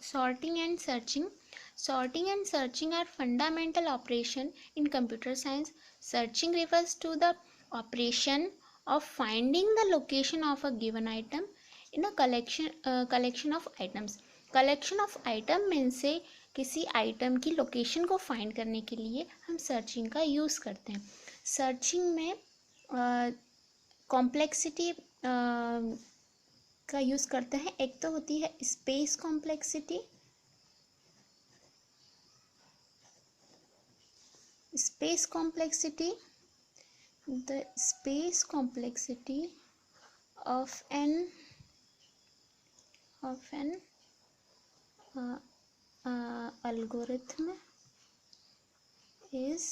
Sorting and searching. Sorting and searching are fundamental operation in computer science. Searching refers to the operation of finding the location of a given item in a collection of items. Collection of item mean से किसी item की location को find करने के लिए हम searching का use करते हैं. सर्चिंग में कॉम्प्लेक्सिटी का यूज़ करते हैं. एक तो होती है space complexity. Space complexity, the space complexity of an algorithm is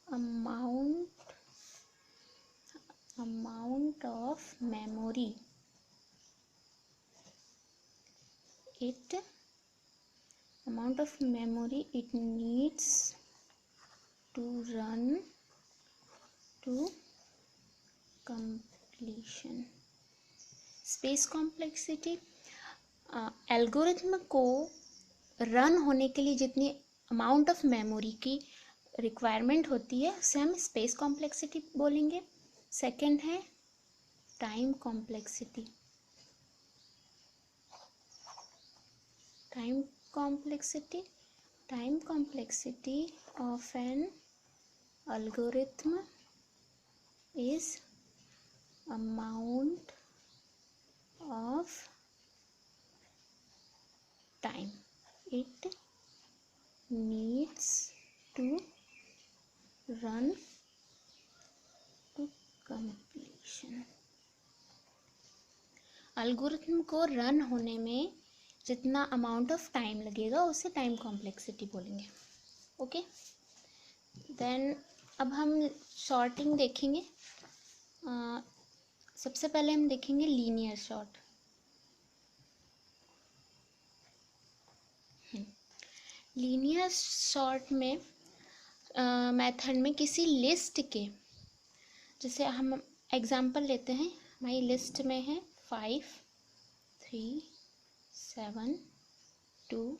amount of memory it needs to run to completion. Space complexity algorithm को रन होने के लिए जितनी अमाउंट ऑफ मेमोरी की रिक्वायरमेंट होती है उसे हम स्पेस कॉम्प्लेक्सिटी बोलेंगे. सेकंड है time complexity. Time complexity of an algorithm is amount of time it needs to run to completion. Algorithm को रन होने में जितना अमाउंट ऑफ टाइम लगेगा उसे टाइम कॉम्प्लेक्सिटी बोलेंगे. ओके, देन अब हम सॉर्टिंग देखेंगे. सबसे पहले हम देखेंगे लीनियर सॉर्ट. लीनियर सॉर्ट में मेथड में किसी लिस्ट के, जैसे हम एग्जांपल लेते हैं, हमारी लिस्ट में है 5, 3, 7, 2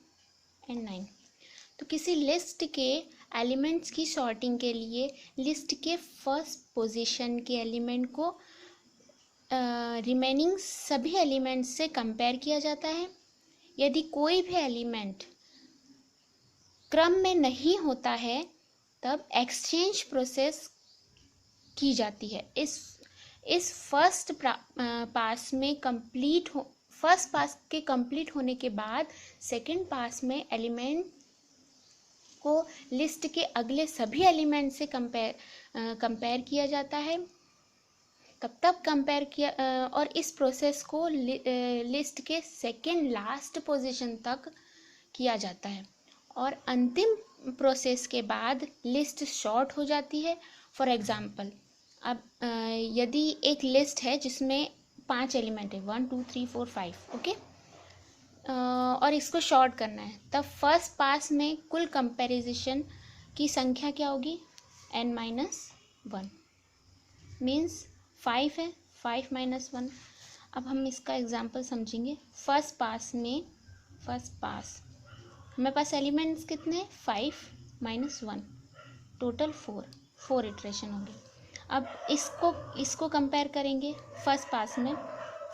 एंड 9. तो किसी लिस्ट के एलिमेंट्स की सॉर्टिंग के लिए लिस्ट के फर्स्ट पोजीशन के एलिमेंट को रिमेनिंग सभी एलिमेंट्स से कंपेयर किया जाता है. यदि कोई भी एलिमेंट क्रम में नहीं होता है तब एक्सचेंज प्रोसेस की जाती है. इस फर्स्ट पास के कंप्लीट होने के बाद सेकंड पास में एलिमेंट को लिस्ट के अगले सभी एलिमेंट से कंपेयर किया जाता है. तब कंपेयर किया और इस प्रोसेस को लिस्ट के सेकंड लास्ट पोजीशन तक किया जाता है और अंतिम प्रोसेस के बाद लिस्ट शॉर्ट हो जाती है. फॉर एग्जांपल, अब यदि एक लिस्ट है जिसमें 5 एलिमेंट है, 1 2 3 4 5, ओके, और इसको शॉर्ट करना है, तब फर्स्ट पास में कुल कंपैरिजन की संख्या क्या होगी? n-1 मीन्स 5 है, 5 - 1. अब हम इसका एग्जांपल समझेंगे. फर्स्ट पास हमारे पास एलिमेंट्स कितने? 5 - 1, टोटल 4 इटरेशन होंगे. अब इसको कंपेयर करेंगे. फर्स्ट पास में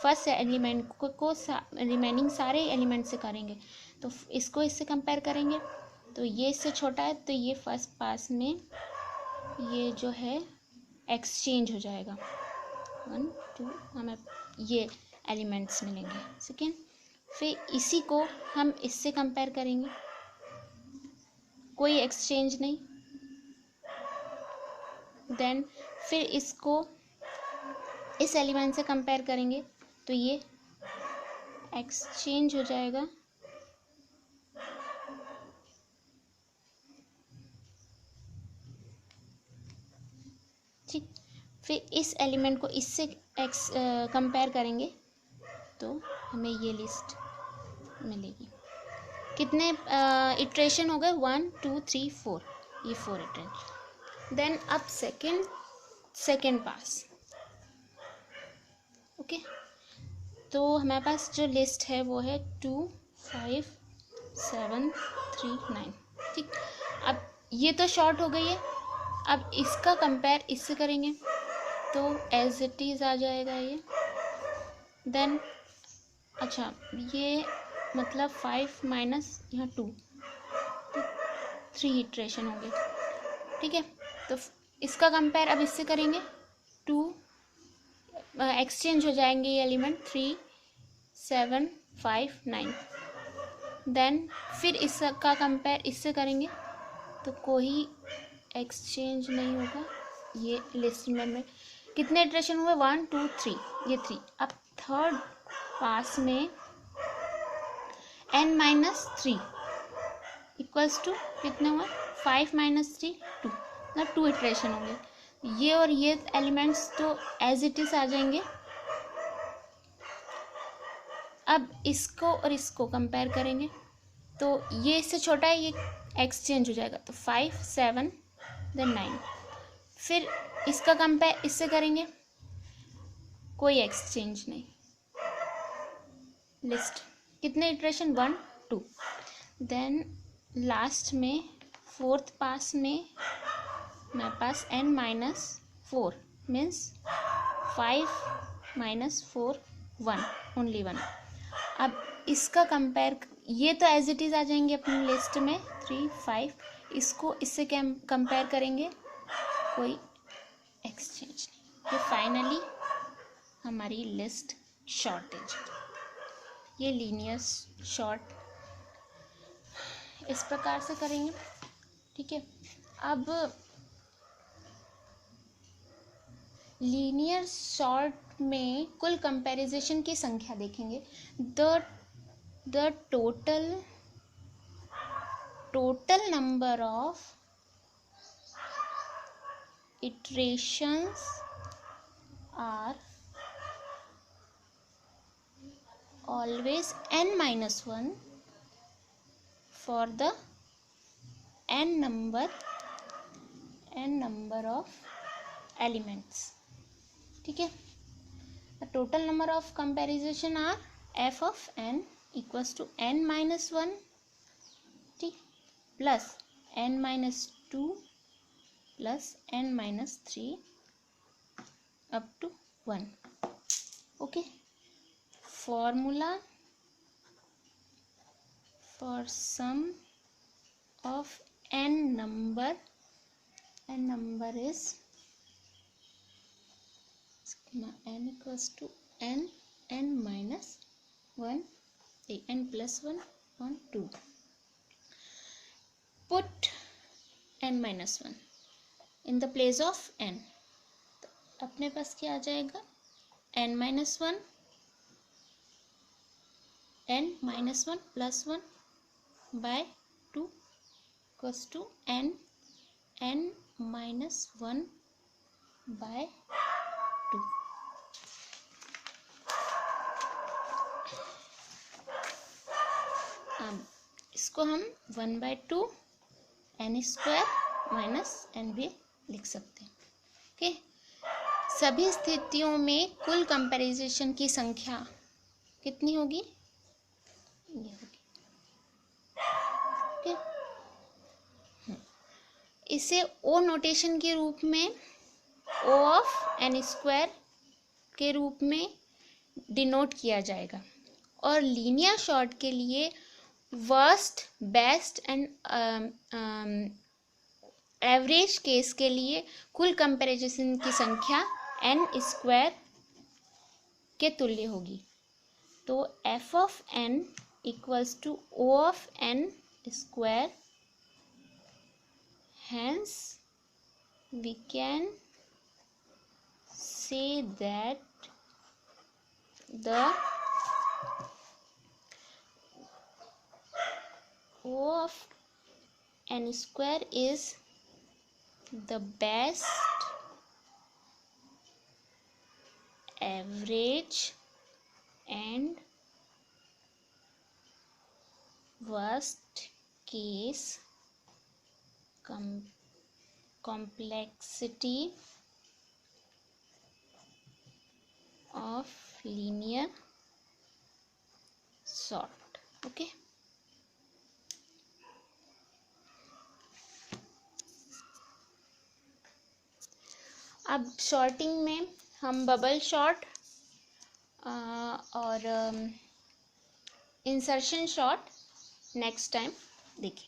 फर्स्ट एलिमेंट को रिमेनिंग सारे एलिमेंट से करेंगे, तो इसको इससे कंपेयर करेंगे, तो ये इससे छोटा है, तो ये फर्स्ट पास में ये जो है एक्सचेंज हो जाएगा. 1 2 हमें ये एलिमेंट्स मिलेंगे. सेकेंड, फिर इसी को हम इससे कंपेयर करेंगे, कोई एक्सचेंज नहीं. देन फिर इसको इस एलिमेंट से कंपेयर करेंगे, तो ये एक्सचेंज हो जाएगा. ठीक, फिर इस एलिमेंट को इससे कंपेयर करेंगे तो हमें ये लिस्ट मिलेगी. कितने इटरेशन हो गए? 1 2 3 4, ये 4 इटरेशन. देन अब सेकेंड पास. ओके, तो हमारे पास जो लिस्ट है वो है 2 5 7 3 9। ठीक, अब ये तो शॉर्ट हो गई है। अब इसका कंपेयर इससे करेंगे तो एज इट इज़ आ जाएगा ये। देन अच्छा, ये मतलब 5 माइनस यहाँ 2, तो 3 इटरेशन होंगे। ठीक है, तो इसका कंपेयर अब इससे करेंगे, 2 एक्सचेंज हो जाएंगे ये एलिमेंट, 3 7 5 9। देन फिर इसका कंपेयर इससे करेंगे तो कोई एक्सचेंज नहीं होगा। ये लिस्ट में कितने इटरेशन हुए, 1 2 3, ये 3। अब थर्ड पास में n माइनस 3 इक्वल्स टू कितने हुए, 5 माइनस 3 2, मतलब 2 इटरेशन होंगे। ये और ये एलिमेंट्स तो एज इट इज आ जाएंगे। अब इसको और इसको कंपेयर करेंगे तो ये इससे छोटा है, ये एक्सचेंज हो जाएगा, तो 5 7 देन 9। फिर इसका कंपेयर इससे करेंगे, कोई एक्सचेंज नहीं। लिस्ट कितने इटरेशन, 1 2। देन लास्ट में फोर्थ पास में मेरे पास n minus 4 means 5 minus 4 1, only 1। अब इसका कंपेयर, ये तो एज इट इज़ आ जाएंगे अपनी लिस्ट में 3 5। इसको इससे कंपेयर करेंगे, कोई एक्सचेंज नहीं। ये फाइनली हमारी लिस्ट शॉर्टेज, ये लीनियर शॉर्ट इस प्रकार से करेंगे। ठीक है, अब लीनियर शॉर्ट में कुल कंपैरिजन की संख्या देखेंगे। The total number of iterations are always n minus 1 for the n number of elements. ठीक है, the total number of comparison are f of n equals to n minus 1, ठीक, plus n minus 2 plus n minus 3 up to 1. okay, formula for sum of n number is n equals to n minus 1 n plus 1 on 2. Put n minus 1 in the place of n, तो अपने पास क्या आ जाएगा, n minus 1 n minus 1 plus 1 by 2 equals to n minus 1 by 2. अब इसको हम 1 by 2 n square minus n भी लिख सकते हैं। ओके, सभी स्थितियों में कुल कंपैरिजन की संख्या कितनी होगी, ये होगी। ओके, इसे ओ नोटेशन के रूप में, ओ ऑफ एन स्क्वायर के रूप में डिनोट किया जाएगा। और लीनियर शॉर्ट के लिए worst, best and average case के लिए कुल कंपैरिजन की संख्या n स्क्वायर के तुल्य होगी। तो f of n equals to o of n square. Hence we can say that the O of n square is the best, average and worst case complexity of linear sort. Okay. अब shorting में हम bubble short और insertion short next time देखें।